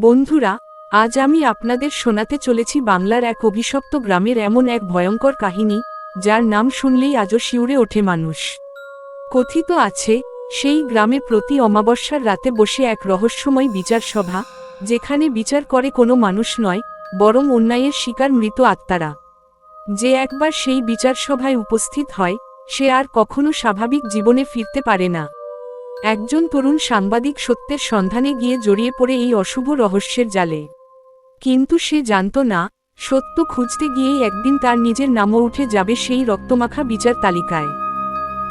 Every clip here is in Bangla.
বন্ধুরা, আজ আমি আপনাদের শোনাতে চলেছি বাংলার এক অভিশপ্ত গ্রামের এমন এক ভয়ঙ্কর কাহিনী, যার নাম শুনলেই আজও শিউরে ওঠে মানুষ। কথিত আছে, সেই গ্রামে প্রতি অমাবস্যার রাতে বসে এক রহস্যময় বিচার সভা, যেখানে বিচার করে কোনো মানুষ নয়, বরং অন্যায়ের শিকার মৃত আত্মারা। যে একবার সেই বিচার সভায় উপস্থিত হয়, সে আর কখনো স্বাভাবিক জীবনে ফিরতে পারে না। একজন তরুণ সাংবাদিক সত্যের সন্ধানে গিয়ে জড়িয়ে পড়ে এই অশুভ রহস্যের জালে। কিন্তু সে জানত না, সত্য খুঁজতে গিয়েই একদিন তার নিজের নামও উঠে যাবে সেই রক্তমাখা বিচার তালিকায়।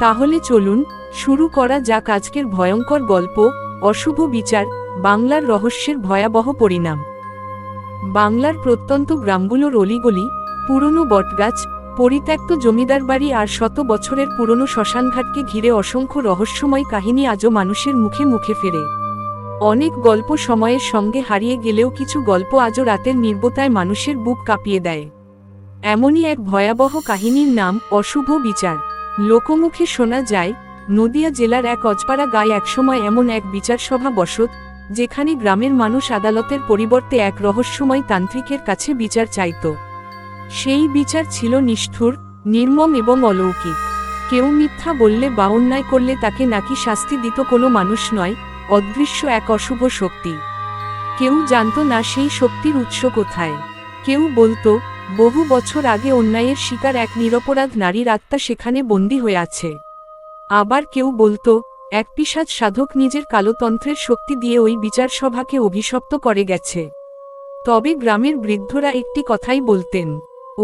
তাহলে চলুন শুরু করা যাক আজকের ভয়ঙ্কর গল্প, অশুভ বিচার, বাংলার রহস্যের ভয়াবহ পরিণাম। বাংলার প্রত্যন্ত গ্রামগুলোর অলিগলি, পুরনো বটগাছ, পরিত্যক্ত জমিদার বাড়ি আর শত বছরের পুরনো শ্মশানঘাটকে ঘিরে অসংখ্য রহস্যময় কাহিনী আজও মানুষের মুখে মুখে ফেরে। অনেক গল্প সময়ের সঙ্গে হারিয়ে গেলেও কিছু গল্প আজও রাতের নির্বতায় মানুষের বুক কাঁপিয়ে দেয়। এমনই এক ভয়াবহ কাহিনীর নাম অশুভ বিচার। লোকমুখে শোনা যায়, নদিয়া জেলার এক অজপাড়া গায়ে একসময় এমন এক বিচার সভা বসত, যেখানে গ্রামের মানুষ আদালতের পরিবর্তে এক রহস্যময় তান্ত্রিকের কাছে বিচার চাইত। সেই বিচার ছিল নিষ্ঠুর, নির্মম এবং অলৌকিক। কেউ মিথ্যা বললে বা অন্যায় করলে তাকে নাকি শাস্তি দিত কোনো মানুষ নয়, অদৃশ্য এক অশুভ শক্তি। কেউ জানত না সেই শক্তির উৎস কোথায়। কেউ বলতো, বহু বছর আগে অন্যায়ের শিকার এক নিরপরাধ নারীর আত্মা সেখানে বন্দী হয়ে আছে। আবার কেউ বলতো, এক পিশাচ সাধক নিজের কালোতন্ত্রের শক্তি দিয়ে ওই বিচার সভাকে অভিশপ্ত করে গেছে। তবে গ্রামের বৃদ্ধরা একটি কথাই বলতেন,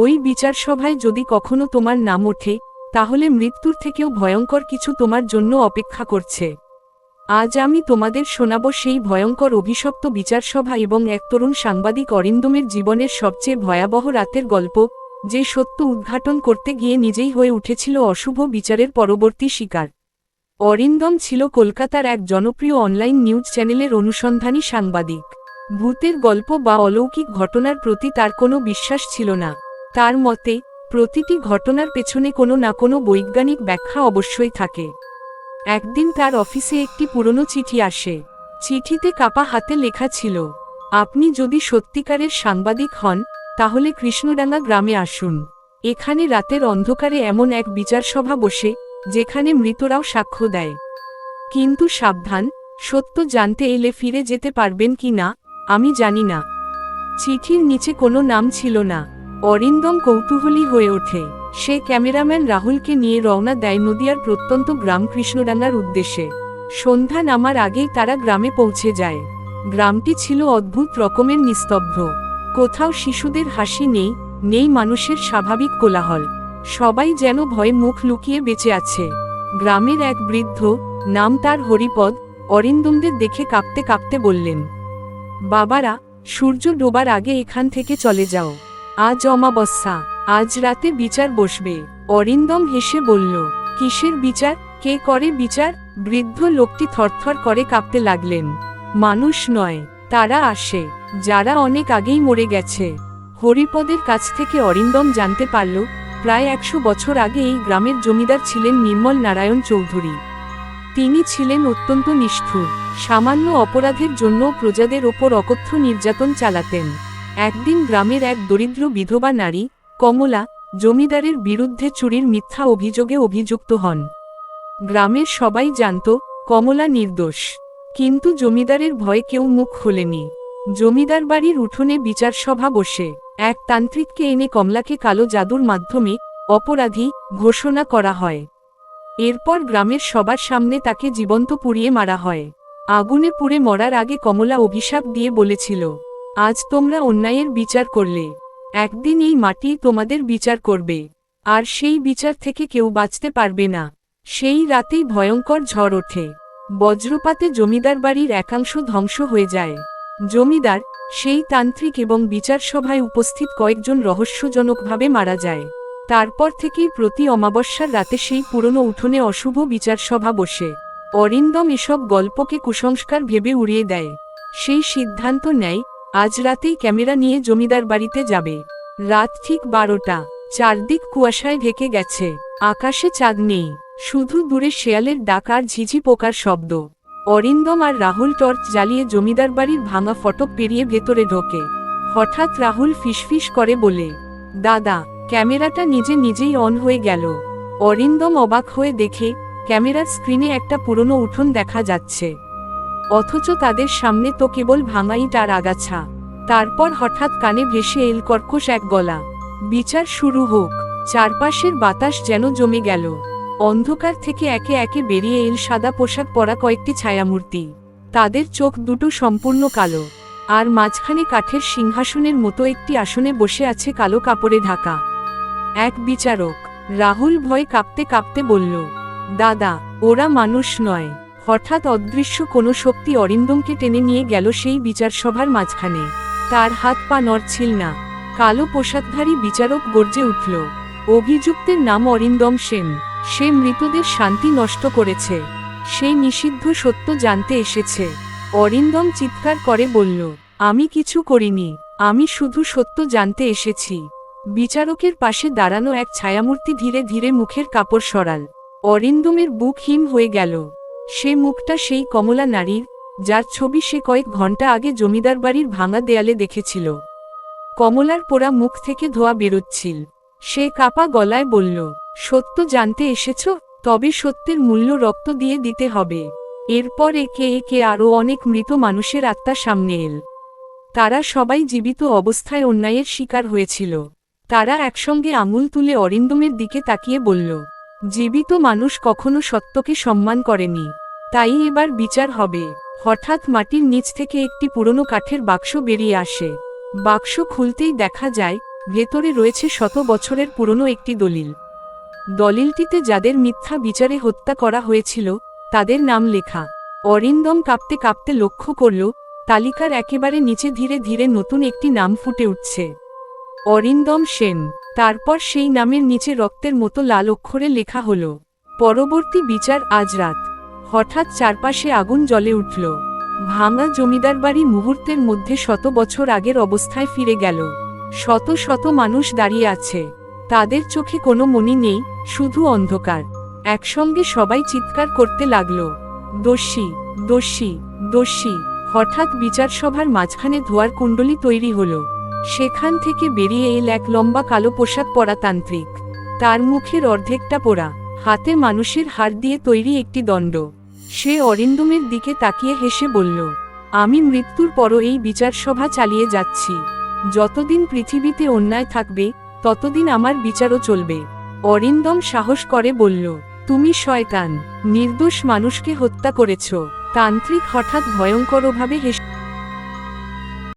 ওই বিচার সভায় যদি কখনো তোমার নাম ওঠে, তাহলে মৃত্যুর থেকেও ভয়ঙ্কর কিছু তোমার জন্য অপেক্ষা করছে। আজ আমি তোমাদের শোনাব সেই ভয়ঙ্কর অভিশপ্ত বিচার সভা এবং এক তরুণ সাংবাদিক অরিন্দমের জীবনের সবচেয়ে ভয়াবহ রাতের গল্প, যে সত্য উদ্ঘাটন করতে গিয়ে নিজেই হয়ে উঠেছিল অশুভ বিচারের পরবর্তী শিকার। অরিন্দম ছিল কলকাতার এক জনপ্রিয় অনলাইন নিউজ চ্যানেলের অনুসন্ধানী সাংবাদিক। ভূতের গল্প বা অলৌকিক ঘটনার প্রতি তার কোনো বিশ্বাস ছিল না। তার মতে, প্রতিটি ঘটনার পেছনে কোনো না কোনো বৈজ্ঞানিক ব্যাখ্যা অবশ্যই থাকে। একদিন তার অফিসে একটি পুরনো চিঠি আসে। চিঠিতে কাপা হাতে লেখা ছিল, আপনি যদি সত্যিকারের সাংবাদিক হন, তাহলে কৃষ্ণডাঙ্গা গ্রামে আসুন। এখানে রাতের অন্ধকারে এমন এক বিচার সভা বসে, যেখানে মৃতরাও সাক্ষ্য দেয়। কিন্তু সাবধান, সত্য জানতে এলে ফিরে যেতে পারবেন কি না, আমি জানি না। চিঠির নিচে কোনো নাম ছিল না। অরিন্দম কৌতূহলী হয়ে ওঠে। সে ক্যামেরাম্যান রাহুলকে নিয়ে রওনা দেয় নদিয়ার প্রত্যন্ত গ্রাম কৃষ্ণডাঙ্গার উদ্দেশ্যে। সন্ধ্যা নামার আগেই তারা গ্রামে পৌঁছে যায়। গ্রামটি ছিল অদ্ভুত রকমের নিস্তব্ধ। কোথাও শিশুদের হাসি নেই, নেই মানুষের স্বাভাবিক কোলাহল। সবাই যেন ভয়ে মুখ লুকিয়ে বেঁচে আছে। গ্রামের এক বৃদ্ধ, নাম তার হরিপদ, অরিন্দমদের দেখে কাঁপতে কাঁপতে বললেন, বাবারা, সূর্য ডোবার আগে এখান থেকে চলে যাও। আজ অমাবস্যা, আজ রাতে বিচার বসবে। অরিন্দম হেসে বলল, কিসের বিচার, কে করে বিচার? বৃদ্ধ লোকটি থরথর করে কাঁপতে লাগলেন। মানুষ নয়, তারা আসে, যারা অনেক আগেই মরে গেছে। হরিপদের কাছ থেকে অরিন্দম জানতে পারল, প্রায় 100 বছর আগে এই গ্রামের জমিদার ছিলেন নির্মল নারায়ণ চৌধুরী। তিনি ছিলেন অত্যন্ত নিষ্ঠুর। সামান্য অপরাধের জন্য প্রজাদের ওপর অকথ্য নির্যাতন চালাতেন। একদিন গ্রামের এক দরিদ্র বিধবা নারী, কমলা, জমিদারের বিরুদ্ধে চুরির মিথ্যা অভিযোগে অভিযুক্ত হন। গ্রামের সবাই জানত, কমলা নির্দোষ। কিন্তু জমিদারের ভয়ে কেউ মুখ খোলেনি। জমিদার বাড়ির উঠোনে বিচার সভা বসে। এক তান্ত্রিককে এনে কমলাকে কালো জাদুর মাধ্যমে অপরাধী ঘোষণা করা হয়। এরপর গ্রামের সবার সামনে তাকে জীবন্ত পুড়িয়ে মারা হয়। আগুনে পুড়ে মরার আগে কমলা অভিশাপ দিয়ে বলেছিল, আজ তোমরা অন্যায়ের বিচার করলে, একদিন এই মাটি তোমাদের বিচার করবে, আর সেই বিচার থেকে কেউ বাঁচতে পারবে না। সেই রাতেই ভয়ঙ্কর ঝড় ওঠে। বজ্রপাতে জমিদার বাড়ির একাংশ ধ্বংস হয়ে যায়। জমিদার, সেই তান্ত্রিক এবং বিচার সভায় উপস্থিত কয়েকজন রহস্যজনকভাবে মারা যায়। তারপর থেকেই প্রতি অমাবস্যার রাতে সেই পুরনো উঠোনে অশুভ বিচার সভা বসে। অরিন্দম এসব গল্পকে কুসংস্কার ভেবে উড়িয়ে দেয়। সেই সিদ্ধান্ত নেয়, আজ রাতেই ক্যামেরা নিয়ে জমিদার বাড়িতে যাবে। রাত ঠিক 12টা। চারদিক কুয়াশায় ঢেকে গেছে। আকাশে চাঁদ নেই, শুধু দূরে শেয়ালের ডাক আর ঝিঝি পোকার শব্দ। অরিন্দম আর রাহুল টর্চ জ্বালিয়ে জমিদার বাড়ির ভাঙা ফটক পেরিয়ে ভেতরে ঢোকে। হঠাৎ রাহুল ফিসফিস করে বলে, দাদা, ক্যামেরাটা নিজে নিজেই অন হয়ে গেল। অরিন্দম অবাক হয়ে দেখে ক্যামেরার স্ক্রিনে একটা পুরনো উঠোন দেখা যাচ্ছে, অথচ তাদের সামনে তো কেবল ভাঙা ইট আর আগাছা। তারপর হঠাৎ কানে ভেসে এল কর্কশ এক গলা, বিচার শুরু হোক। চারপাশের বাতাস যেন জমে গেল। অন্ধকার থেকে একে একে বেরিয়ে এল সাদা পোশাক পরা কয়েকটি ছায়ামূর্তি। তাদের চোখ দুটো সম্পূর্ণ কালো, আর মাঝখানে কাঠের সিংহাসনের মতো একটি আসনে বসে আছে কালো কাপড়ে ঢাকা এক বিচারক। রাহুল ভয় কাঁপতে কাঁপতে বলল, দাদা, ওরা মানুষ নয়। হঠাৎ অদৃশ্য কোনো শক্তি অরিন্দমকে টেনে নিয়ে গেল সেই বিচারসভার মাঝখানে। তার হাত পা নড়ছিল না। কালো পোশাকধারী বিচারক গর্জে উঠল, অভিযুক্তের নাম অরিন্দম সেন। সে মৃতদের শান্তি নষ্ট করেছে। সে নিষিদ্ধ সত্য জানতে এসেছে। অরিন্দম চিৎকার করে বলল, আমি কিছু করিনি, আমি শুধু সত্য জানতে এসেছি। বিচারকের পাশে দাঁড়ানো এক ছায়ামূর্তি ধীরে ধীরে মুখের কাপড় সরাল। অরিন্দমের বুক হিম হয়ে গেল। সে মুখটা সেই কমলা নারীর, যার ছবি সে কয়েক ঘন্টা আগে জমিদার বাড়ির ভাঙা দেয়ালে দেখেছিল। কমলার পোড়া মুখ থেকে ধোঁয়া বেরোচ্ছিল। সে কাপা গলায় বলল, সত্য জানতে এসেছ? তবে সত্যের মূল্য রক্ত দিয়ে দিতে হবে। এরপর একে একে আরও অনেক মৃত মানুষের আত্মা সামনে এল। তারা সবাই জীবিত অবস্থায় অন্যায়ের শিকার হয়েছিল। তারা একসঙ্গে আঙুল তুলে অরিন্দমের দিকে তাকিয়ে বলল, জীবিত মানুষ কখনো সত্যকে সম্মান করেনি, তাই এবার বিচার হবে। হঠাৎ মাটির নিচ থেকে একটি পুরনো কাঠের বাক্স বেরিয়ে আসে। বাক্স খুলতেই দেখা যায় ভেতরে রয়েছে শত বছরের পুরনো একটি দলিল। দলিলটিতে যাদের মিথ্যা বিচারে হত্যা করা হয়েছিল তাদের নাম লেখা। অরিন্দম কাঁপতে কাঁপতে লক্ষ্য করল, তালিকার একেবারে নিচে ধীরে ধীরে নতুন একটি নাম ফুটে উঠছে, অরিন্দম সেন। তারপর সেই নামের নিচে রক্তের মতো লাল অক্ষরে লেখা হলো, পরবর্তী বিচার আজ রাত। হঠাৎ চারপাশে আগুন জ্বলে উঠল। ভাঙা জমিদার বাড়ি মুহূর্তের মধ্যে শত বছর আগের অবস্থায় ফিরে গেল। শত শত মানুষ দাঁড়িয়ে আছে, তাদের চোখে কোনো মনি নেই, শুধু অন্ধকার। একসঙ্গে সবাই চিৎকার করতে লাগল, দোষী, দোষী, দোষী। হঠাৎ বিচারসভার মাঝখানে ধোঁয়ার কুণ্ডলী তৈরি হলো। সেখান থেকে বেরিয়ে এল এক লম্বা কালো পোশাক পরা তান্ত্রিক। তার মুখের অর্ধেকটা পোড়া, হাতে মানুষের হাড় দিয়ে তৈরি একটি দণ্ড। সে অরিন্দমের দিকে তাকিয়ে হেসে বলল, আমি মৃত্যুর পরও এই বিচারসভা চালিয়ে যাচ্ছি। যতদিন পৃথিবীতে অন্যায় থাকবে ততদিন আমার বিচারও চলবে। অরিন্দম সাহস করে বলল, তুমি শয়তান, নির্দোষ মানুষকে হত্যা করেছ। তান্ত্রিক হঠাৎ ভয়ঙ্করভাবে হেসে